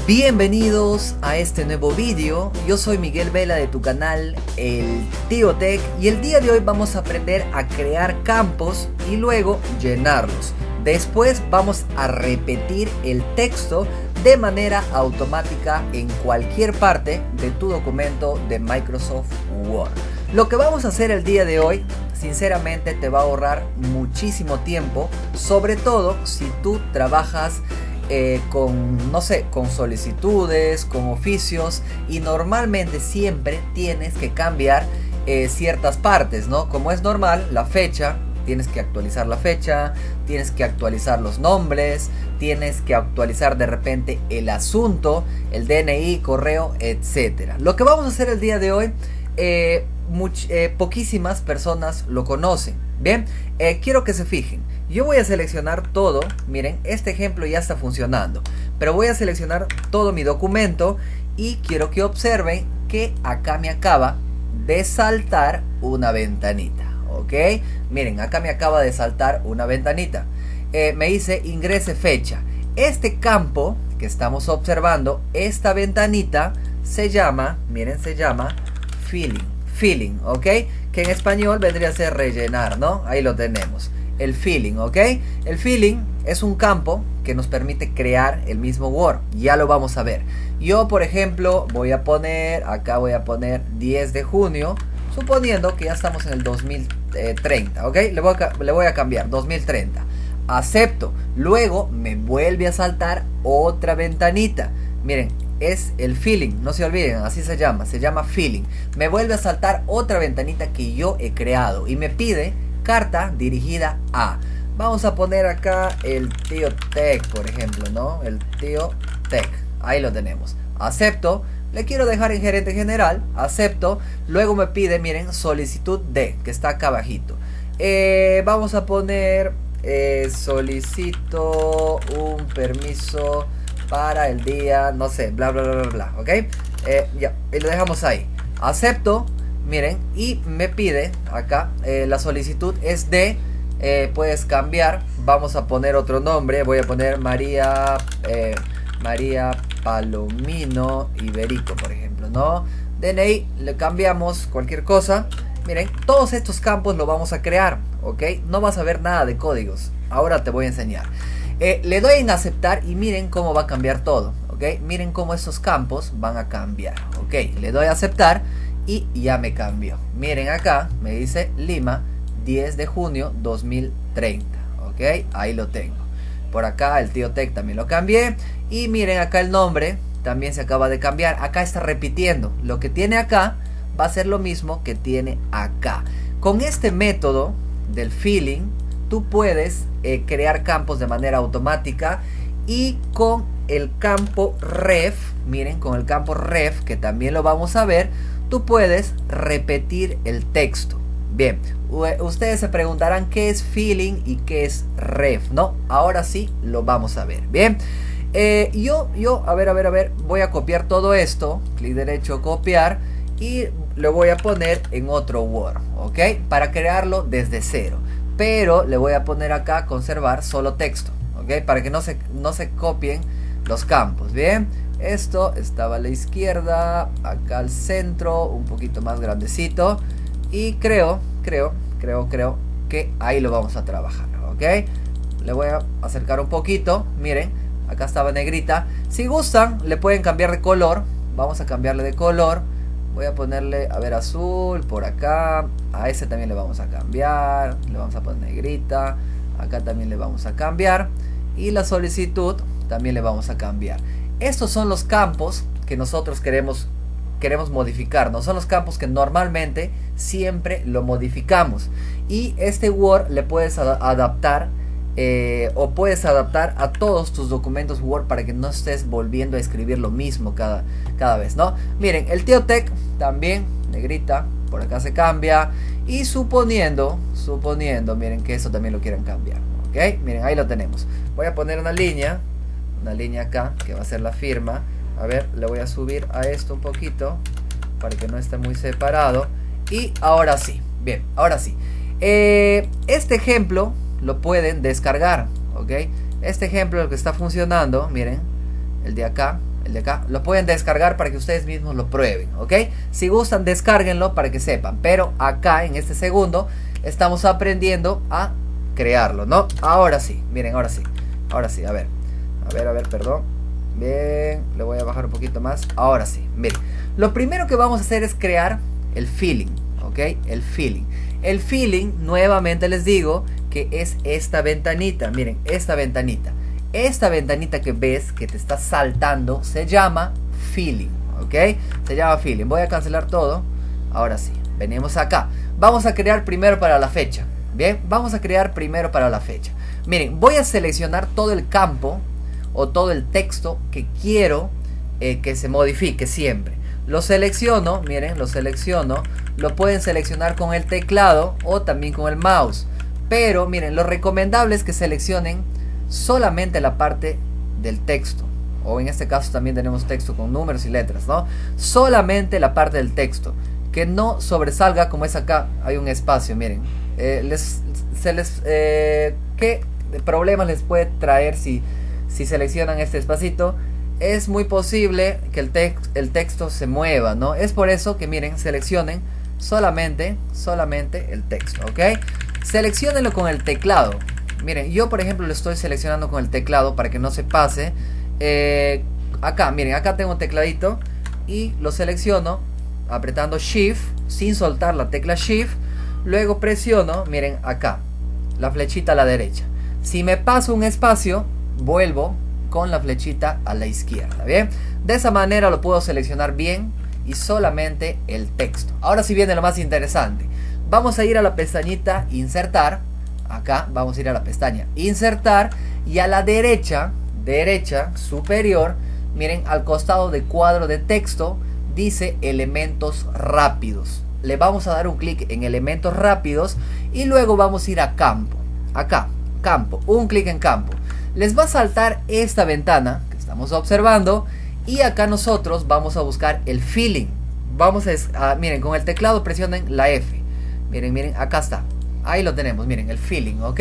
Bienvenidos a este nuevo vídeo. Yo soy Miguel Vela de tu canal El Tío Tech y el día de hoy vamos a aprender a crear campos y luego llenarlos. Después vamos a repetir el texto de manera automática en cualquier parte de tu documento de Microsoft Word. Lo que vamos a hacer el día de hoy, sinceramente te va a ahorrar muchísimo tiempo, sobre todo si tú trabajas con solicitudes, con oficios, y normalmente siempre tienes que cambiar ciertas partes, ¿no? Como es normal, la fecha, tienes que actualizar la fecha, tienes que actualizar los nombres, tienes que actualizar de repente el asunto, el DNI, correo, etcétera. Lo que vamos a hacer el día de hoy, poquísimas personas lo conocen. Bien, quiero que se fijen. Yo voy a seleccionar todo. Miren, este ejemplo ya está funcionando, pero voy a seleccionar todo mi documento y quiero que observen que acá me acaba de saltar una ventanita. Ok, miren, acá me acaba de saltar una ventanita. Me dice ingrese fecha. Este campo que estamos observando, esta ventanita se llama, miren, se llama filling, ok, que en español vendría a ser rellenar, ¿no? Ahí lo tenemos, el filling, ok. El filling es un campo que nos permite crear el mismo Word. Ya lo vamos a ver. Yo, por ejemplo, voy a poner 10 de junio, suponiendo que ya estamos en el 2030, ok. Le voy a cambiar 2030. Acepto. Luego me vuelve a saltar otra ventanita. Miren, es el filling, no se olviden, así se llama filling. Me vuelve a saltar otra ventanita que yo he creado y me pide carta dirigida a. Vamos a poner acá el Tío Tech, por ejemplo, ¿no? El Tío Tech, ahí lo tenemos. Acepto. Le quiero dejar en gerente general, acepto. Luego me pide, miren, solicitud de, que está acá abajito. Vamos a poner solicito un permiso para el día, no sé, bla bla bla bla bla, ok. Ya, y lo dejamos ahí. Acepto, miren, y me pide acá, la solicitud es de, puedes cambiar, vamos a poner otro nombre, voy a poner María Palomino Iberico, por ejemplo, ¿no? DNI, le cambiamos cualquier cosa. Miren, todos estos campos lo vamos a crear, ok. No vas a ver nada de códigos, ahora te voy a enseñar. Le doy en aceptar y miren cómo va a cambiar todo, ok. Miren cómo estos campos van a cambiar, ok. Le doy a aceptar y ya me cambió. Miren acá, me dice Lima, 10 de junio 2030, ok. Ahí lo tengo. Por acá el Tío Tech también lo cambié. Y miren acá el nombre también se acaba de cambiar. Acá está repitiendo. Lo que tiene acá va a ser lo mismo que tiene acá. Con este método del filling tú puedes crear campos de manera automática. Y con el campo ref, miren, con el campo ref, que también lo vamos a ver, tú puedes repetir el texto. Bien, ustedes se preguntarán qué es filling y qué es ref, ¿no? Ahora sí lo vamos a ver. Bien, a ver, voy a copiar todo esto, clic derecho, copiar, y lo voy a poner en otro Word, ¿ok? Para crearlo desde cero. Pero le voy a poner acá conservar solo texto, ¿ok? Para que no se copien los campos. Bien, esto estaba a la izquierda, acá al centro, un poquito más grandecito. Y creo que ahí lo vamos a trabajar, ¿ok? Le voy a acercar un poquito. Miren, acá estaba negrita. Si gustan, le pueden cambiar de color. Vamos a cambiarle de color. Voy a ponerle, a ver, azul por acá. A ese también le vamos a cambiar. Le vamos a poner negrita. Acá también le vamos a cambiar. Y la solicitud también le vamos a cambiar. Estos son los campos que nosotros queremos modificar. No son los campos que normalmente siempre lo modificamos. Y este Word le puedes adaptar. O puedes adaptar a todos tus documentos Word para que no estés volviendo a escribir lo mismo cada vez, ¿no? Miren, el Tío Tech también, negrita, por acá se cambia. Y suponiendo, miren que eso también lo quieran cambiar, ¿ok? Miren, ahí lo tenemos. Voy a poner una línea acá, que va a ser la firma. A ver, le voy a subir a esto un poquito, para que no esté muy separado. Y ahora sí, bien, ahora sí. Este ejemplo lo pueden descargar, ok. Este ejemplo, el que está funcionando, miren, el de acá, el de acá, lo pueden descargar para que ustedes mismos lo prueben, ¿ok? Si gustan, descárguenlo para que sepan. Pero acá, en este segundo, estamos aprendiendo a crearlo, ¿no? Ahora sí, miren, ahora sí. Ahora sí, a ver, perdón. Bien, le voy a bajar un poquito más. Ahora sí, miren. Lo primero que vamos a hacer es crear el feeling, ¿ok? El feeling. El feeling, nuevamente les digo, que es esta ventanita. Miren, esta ventanita. Esta ventanita que ves, que te está saltando, se llama feeling, ¿ok? Se llama feeling. Voy a cancelar todo. Ahora sí, venimos acá. Vamos a crear primero para la fecha. Bien, vamos a crear primero para la fecha. Miren, voy a seleccionar todo el campo o todo el texto que quiero que se modifique siempre. Lo selecciono, miren, lo selecciono. Lo pueden seleccionar con el teclado o también con el mouse. Pero miren, lo recomendable es que seleccionen solamente la parte del texto. O en este caso también tenemos texto con números y letras, ¿no? Solamente la parte del texto. Que no sobresalga como es acá. Hay un espacio, miren. ¿Qué problemas les puede traer si seleccionan este espacito? Es muy posible que el texto se mueva, ¿no? Es por eso que miren, seleccionen solamente el texto, ¿ok? Selecciónenlo con el teclado. Miren, yo por ejemplo lo estoy seleccionando con el teclado para que no se pase. Acá, miren, acá tengo un tecladito y lo selecciono apretando Shift sin soltar la tecla Shift. Luego presiono, miren, acá la flechita a la derecha. Si me paso un espacio, vuelvo con la flechita a la izquierda, ¿bien? De esa manera lo puedo seleccionar bien y solamente el texto. Ahora sí viene lo más interesante. Vamos a ir a la pestañita Insertar. Acá vamos a ir a la pestaña Insertar y a la derecha superior, miren, al costado de cuadro de texto dice elementos rápidos. Le vamos a dar un clic en elementos rápidos y luego vamos a ir a campo. Acá, campo, un clic en campo. Les va a saltar esta ventana que estamos observando y acá nosotros vamos a buscar el feeling. Vamos miren, con el teclado presionen la F. Miren, acá está. Ahí lo tenemos, miren, el feeling, ¿ok?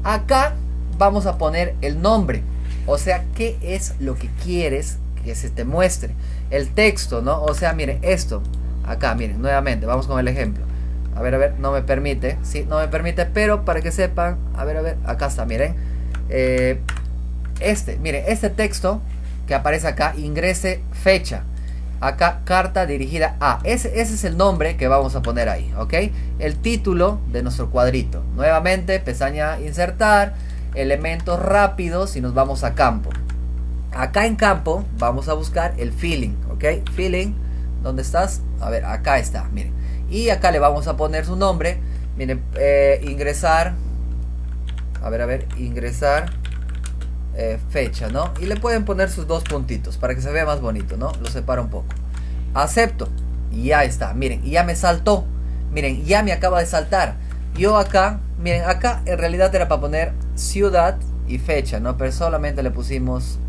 Acá vamos a poner el nombre. O sea, ¿qué es lo que quieres que se te muestre? El texto, ¿no? O sea, miren, esto. Acá, miren, nuevamente, vamos con el ejemplo. A ver, no me permite. Sí, no me permite, pero para que sepan. A ver, acá está, miren. Miren, este texto que aparece acá, ingrese fecha. Acá, carta dirigida a. Ese es el nombre que vamos a poner ahí, ¿ok? El título de nuestro cuadrito. Nuevamente, pestaña Insertar, elementos rápidos y nos vamos a campo. Acá en campo vamos a buscar el feeling, ¿ok? Feeling, ¿dónde estás? A ver, acá está, miren. Y acá le vamos a poner su nombre. Miren, ingresar. A ver, ingresar. Fecha, ¿no? Y le pueden poner sus dos puntitos para que se vea más bonito, ¿no? Lo separo un poco. Acepto. Y ya está, miren, y ya me saltó. Miren, ya me acaba de saltar. Yo acá, miren, acá en realidad era para poner ciudad y fecha, ¿no? Pero solamente le pusimos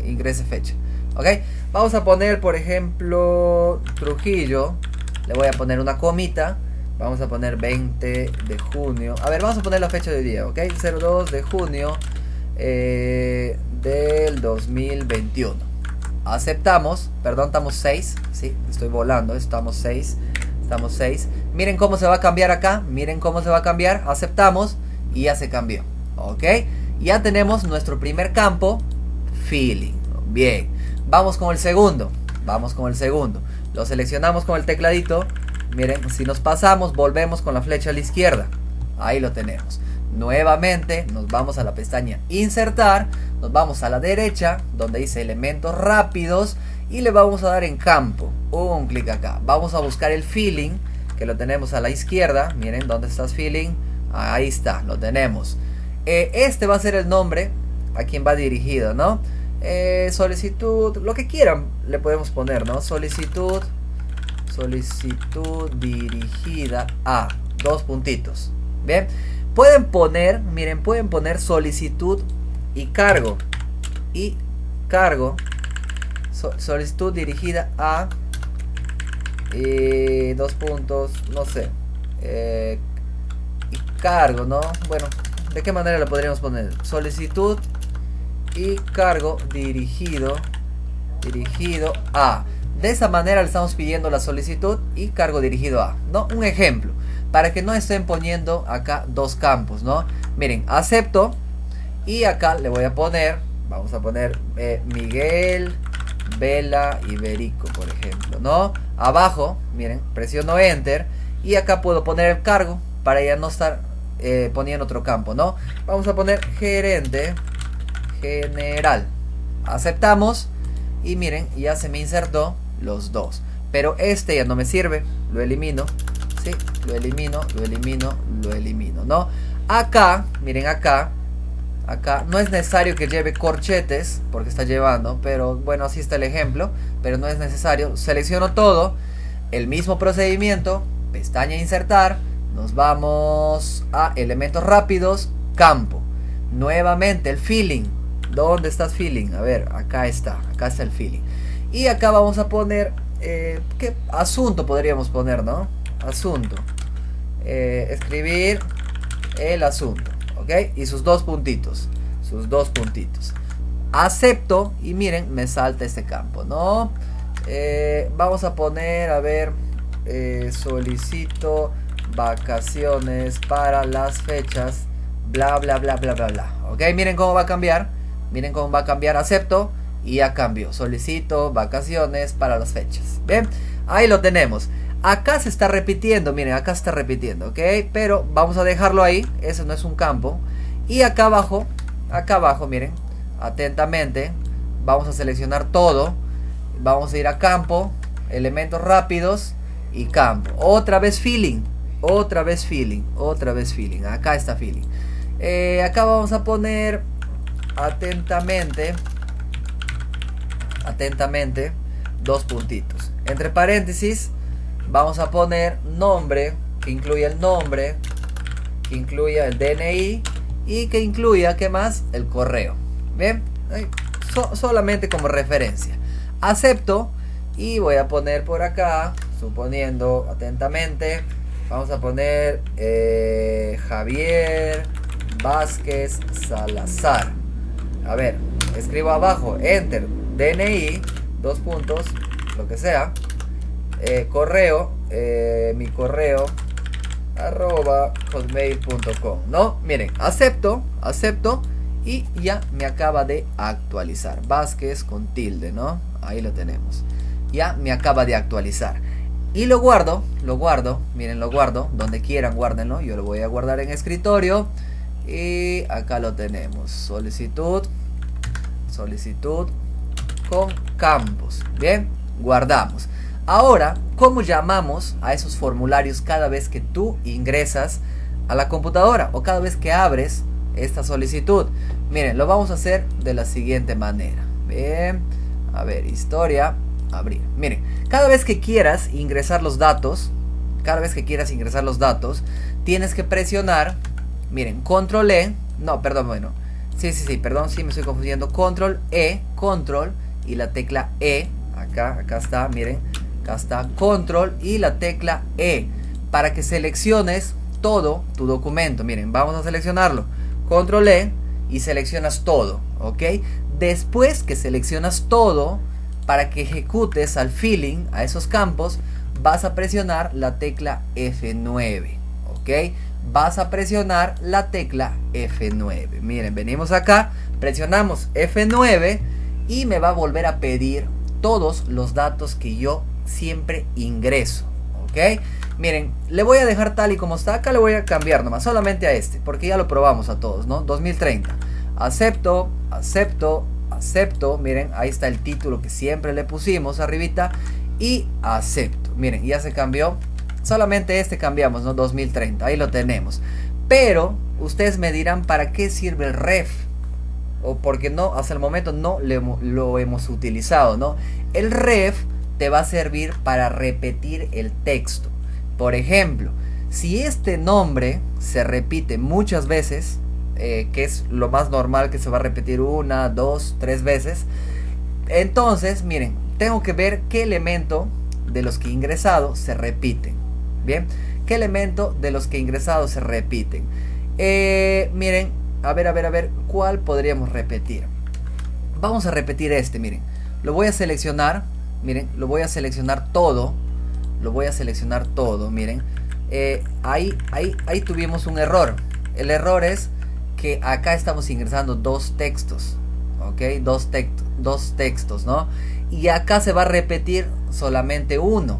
ingrese fecha, ¿ok? Vamos a poner, por ejemplo, Trujillo. Le voy a poner una comita. Vamos a poner 20 de junio. A ver, vamos a poner la fecha de hoy día, ¿ok? 02 de junio del 2021. Aceptamos. Perdón, estamos 6. Sí, estoy volando. Estamos 6. Miren cómo se va a cambiar acá. Miren cómo se va a cambiar. Aceptamos y ya se cambió. ¿Ok? Ya tenemos nuestro primer campo. Feeling. Bien. Vamos con el segundo. Lo seleccionamos con el tecladito. Miren, si nos pasamos, volvemos con la flecha a la izquierda. Ahí lo tenemos. Nuevamente nos vamos a la pestaña Insertar. Nos vamos a la derecha donde dice elementos rápidos y le vamos a dar en campo. Un clic acá. Vamos a buscar el feeling, que lo tenemos a la izquierda. Miren, ¿dónde estás, feeling? Ahí está, lo tenemos. Este va a ser el nombre a quien va dirigido, ¿no? Solicitud, lo que quieran le podemos poner, ¿no? Solicitud dirigida a. Dos puntitos. Bien. Pueden poner, miren, pueden poner solicitud y cargo. Solicitud dirigida a. Dos puntos, no sé. Y cargo, ¿no? Bueno, ¿de qué manera lo podríamos poner? Solicitud y cargo dirigido dirigido a. De esa manera le estamos pidiendo la solicitud y cargo dirigido a, ¿no? Un ejemplo, para que no estén poniendo acá dos campos, ¿no? Miren, acepto y acá le voy a poner, vamos a poner Miguel, Vela, Iberico, por ejemplo, ¿no? Abajo, miren, presiono Enter y acá puedo poner el cargo para ya no estar poniendo otro campo, ¿no? Vamos a poner gerente general. Aceptamos y miren, ya se me insertó los dos. Pero este ya no me sirve, lo elimino, ¿sí? Lo elimino, lo elimino, lo elimino, ¿no? Acá, miren acá no es necesario que lleve corchetes, porque está llevando, pero bueno, así está el ejemplo, pero no es necesario. Selecciono todo, el mismo procedimiento, pestaña insertar, nos vamos a elementos rápidos, campo. Nuevamente el feeling. ¿Dónde está el feeling? A ver, acá está el feeling. Y acá vamos a poner, ¿qué asunto podríamos poner, no? Asunto. Escribir el asunto, ¿ok? Y sus dos puntitos, Acepto y miren, me salta este campo, ¿no? Vamos a poner, a ver, solicito vacaciones para las fechas, bla, bla, bla, bla, bla, bla. ¿Ok? Miren cómo va a cambiar. Miren cómo va a cambiar, acepto y ya cambio. Solicito vacaciones para las fechas. Bien, ahí lo tenemos. Acá se está repitiendo, miren, acá se está repitiendo, ¿ok? Pero vamos a dejarlo ahí, eso no es un campo. Y acá abajo, miren, atentamente, vamos a seleccionar todo. Vamos a ir a campo, elementos rápidos y campo. Otra vez feeling, acá está feeling. Acá vamos a poner atentamente, dos puntitos. Entre paréntesis vamos a poner nombre, que incluya el nombre, que incluya el DNI y que incluya, ¿qué más? El correo. Bien, solamente como referencia. Acepto y voy a poner por acá, suponiendo atentamente, vamos a poner Javier Vázquez Salazar. A ver, escribo abajo, enter, DNI, dos puntos, lo que sea, correo, mi correo, @hotmail.com, ¿no? Miren, acepto y ya me acaba de actualizar. Vázquez con tilde, ¿no? Ahí lo tenemos. Ya me acaba de actualizar. Y lo guardo, miren, lo guardo, donde quieran guárdenlo. Yo lo voy a guardar en escritorio. Y acá lo tenemos, solicitud con campos. Bien, guardamos. Ahora, ¿cómo llamamos a esos formularios cada vez que tú ingresas a la computadora o cada vez que abres esta solicitud? Miren, lo vamos a hacer de la siguiente manera. Bien, a ver, historia, abrir. Miren, cada vez que quieras ingresar los datos, tienes que presionar, miren, control E, no, perdón, bueno, sí, me estoy confundiendo, control E, control y la tecla E, acá está, miren, acá está, control y la tecla E, para que selecciones todo tu documento. Miren, vamos a seleccionarlo, control E y seleccionas todo, ¿ok? Después que seleccionas todo, para que ejecutes al feeling, a esos campos, vas a presionar la tecla F9, ¿ok? Vas a presionar la tecla F9. Miren, venimos acá, presionamos F9 y me va a volver a pedir todos los datos que yo siempre ingreso, ¿ok? Miren, le voy a dejar tal y como está. Acá le voy a cambiar nomás, solamente a este, porque ya lo probamos a todos, ¿no? 2030. Acepto. Miren, ahí está el título que siempre le pusimos arribita. Y acepto. Miren, ya se cambió. Solamente este cambiamos, ¿no? 2030, ahí lo tenemos. Pero ustedes me dirán, ¿para qué sirve el ref? O porque no, hasta el momento no lo hemos utilizado, ¿no? El ref te va a servir para repetir el texto. Por ejemplo, si este nombre se repite muchas veces, que es lo más normal, que se va a repetir 1, 2, 3 veces, entonces, miren, tengo que ver qué elemento de los que he ingresado se repiten. Bien, ¿qué elemento de los que he ingresado se repiten? Miren, a ver, ¿cuál podríamos repetir? Vamos a repetir este, miren. lo voy a seleccionar, miren, lo voy a seleccionar todo, miren, ahí tuvimos un error. El error es que acá estamos ingresando dos textos, ok, dos textos, ¿no? Y acá se va a repetir solamente uno.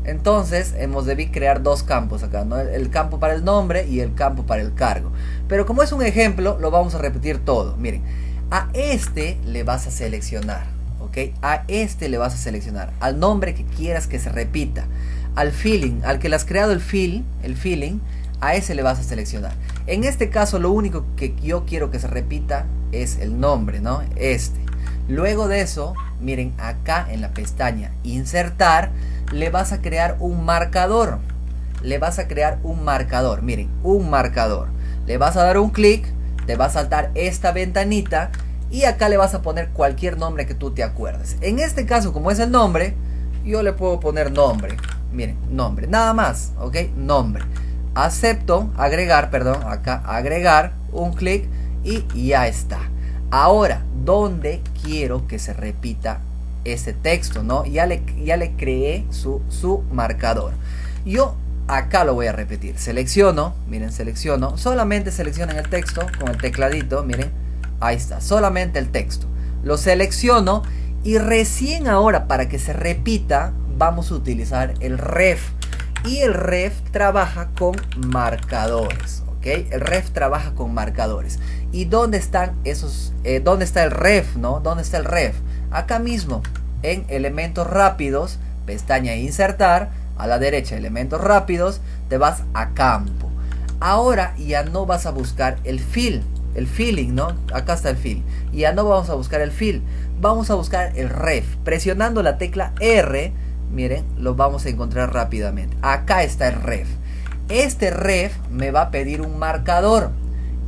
Entonces hemos debido crear dos campos acá, ¿no? El campo para el nombre y el campo para el cargo. Pero como es un ejemplo, lo vamos a repetir todo. Miren, a este le vas a seleccionar, ¿ok? A este le vas a seleccionar, al nombre que quieras que se repita, al feeling, al que le has creado el feeling, a ese le vas a seleccionar. En este caso lo único que yo quiero que se repita es el nombre, ¿no? Este. Luego de eso, miren, acá en la pestaña insertar, le vas a crear un marcador. Miren, un marcador. Le vas a dar un clic, te va a saltar esta ventanita y acá le vas a poner cualquier nombre que tú te acuerdes. En este caso, como es el nombre, yo le puedo poner nombre. Miren, nombre, nada más, ¿ok? Nombre. Acepto, agregar, acá agregar, un clic y ya está. Ahora, ¿dónde quiero que se repita ese texto, no? Ya le creé su marcador. Yo acá lo voy a repetir. Selecciono, miren, selecciono. Solamente seleccionen el texto con el tecladito, miren. Ahí está, solamente el texto. Lo selecciono y recién ahora, para que se repita, vamos a utilizar el ref. Y el ref trabaja con marcadores, ¿ok? El ref trabaja con marcadores. ¿Y dónde están esos? ¿Dónde está el ref, no? ¿Dónde está el ref? Acá mismo, en elementos rápidos, pestaña insertar, a la derecha elementos rápidos, te vas a campo. Ahora ya no vas a buscar el feeling, ¿no? Acá está el feel. Y ya no vamos a buscar el feel, vamos a buscar el ref. Presionando la tecla R, miren, lo vamos a encontrar rápidamente. Acá está el ref. Este ref me va a pedir un marcador.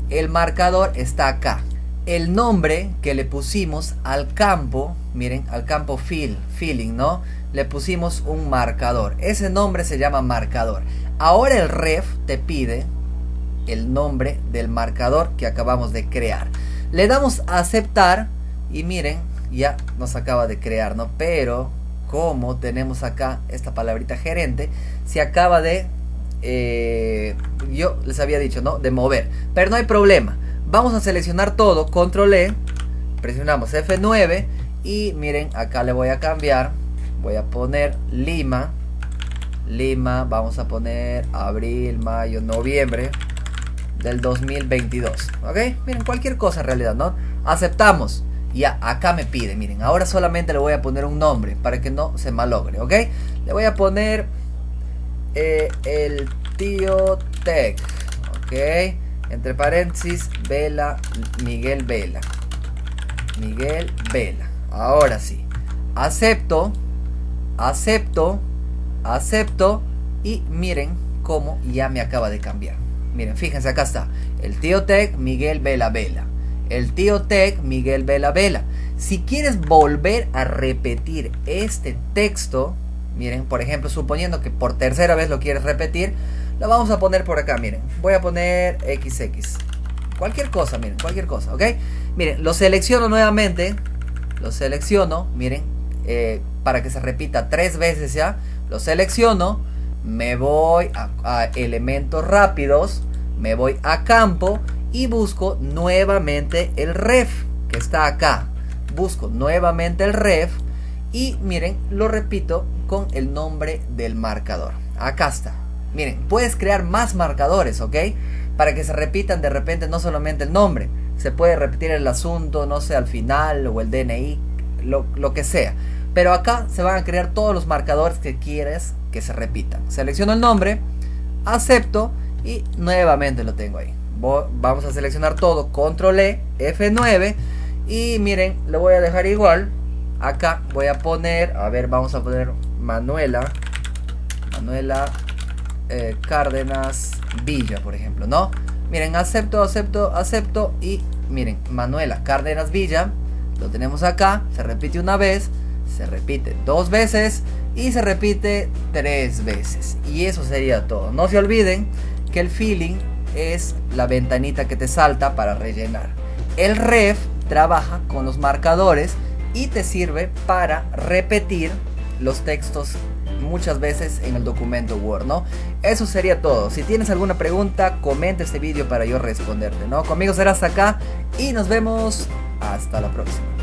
El marcador está acá. El nombre que le pusimos al campo, miren, al campo feeling, ¿no? Le pusimos un marcador. Ese nombre se llama marcador. Ahora el ref te pide el nombre del marcador que acabamos de crear. Le damos a aceptar y miren, ya nos acaba de crear, ¿no? Pero como tenemos acá esta palabrita gerente, se acaba de yo les había dicho, ¿no? De mover, pero no hay problema. Vamos a seleccionar todo, control E, presionamos F9 y miren, acá le voy a cambiar, voy a poner Lima, vamos a poner abril, mayo, noviembre del 2022, ¿ok? Miren, cualquier cosa en realidad, ¿no? Aceptamos. Ya, acá me pide, miren, ahora solamente le voy a poner un nombre para que no se malogre, ¿ok? Le voy a poner el tío Tech, ¿ok? Entre paréntesis, Miguel Vela. Ahora sí, acepto y miren cómo ya me acaba de cambiar. Miren, fíjense, acá está, el tío Tech, Miguel Vela. El tío Tech, Miguel Vela. Si quieres volver a repetir este texto, miren, por ejemplo, suponiendo que por tercera vez lo quieres repetir, lo vamos a poner por acá, miren. Voy a poner XX. Cualquier cosa, miren, cualquier cosa, ¿ok? Miren, lo selecciono nuevamente. Miren, para que se repita 3 veces ya. Lo selecciono, me voy a elementos rápidos, me voy a campo y busco nuevamente el ref que está acá. Busco nuevamente el ref y miren, lo repito con el nombre del marcador. Acá está. Miren, puedes crear más marcadores, ¿ok? Para que se repitan de repente no solamente el nombre. Se puede repetir el asunto, no sé, al final o el DNI, lo que sea. Pero acá se van a crear todos los marcadores que quieres que se repitan. Selecciono el nombre, acepto y nuevamente lo tengo ahí. Vamos a seleccionar todo, control E, F9 y miren, lo voy a dejar igual. Acá voy a poner, a ver, vamos a poner Manuela Cárdenas Villa, por ejemplo, ¿no? Miren, acepto y miren, Manuela Cárdenas Villa, lo tenemos acá, se repite una vez, se repite 2 veces y se repite 3 veces. Y eso sería todo. No se olviden que el feeling es la ventanita que te salta para rellenar. El ref trabaja con los marcadores y te sirve para repetir los textos muchas veces en el documento Word, ¿no? Eso sería todo. Si tienes alguna pregunta, comenta este vídeo para yo responderte, ¿no? Conmigo será hasta acá y nos vemos hasta la próxima.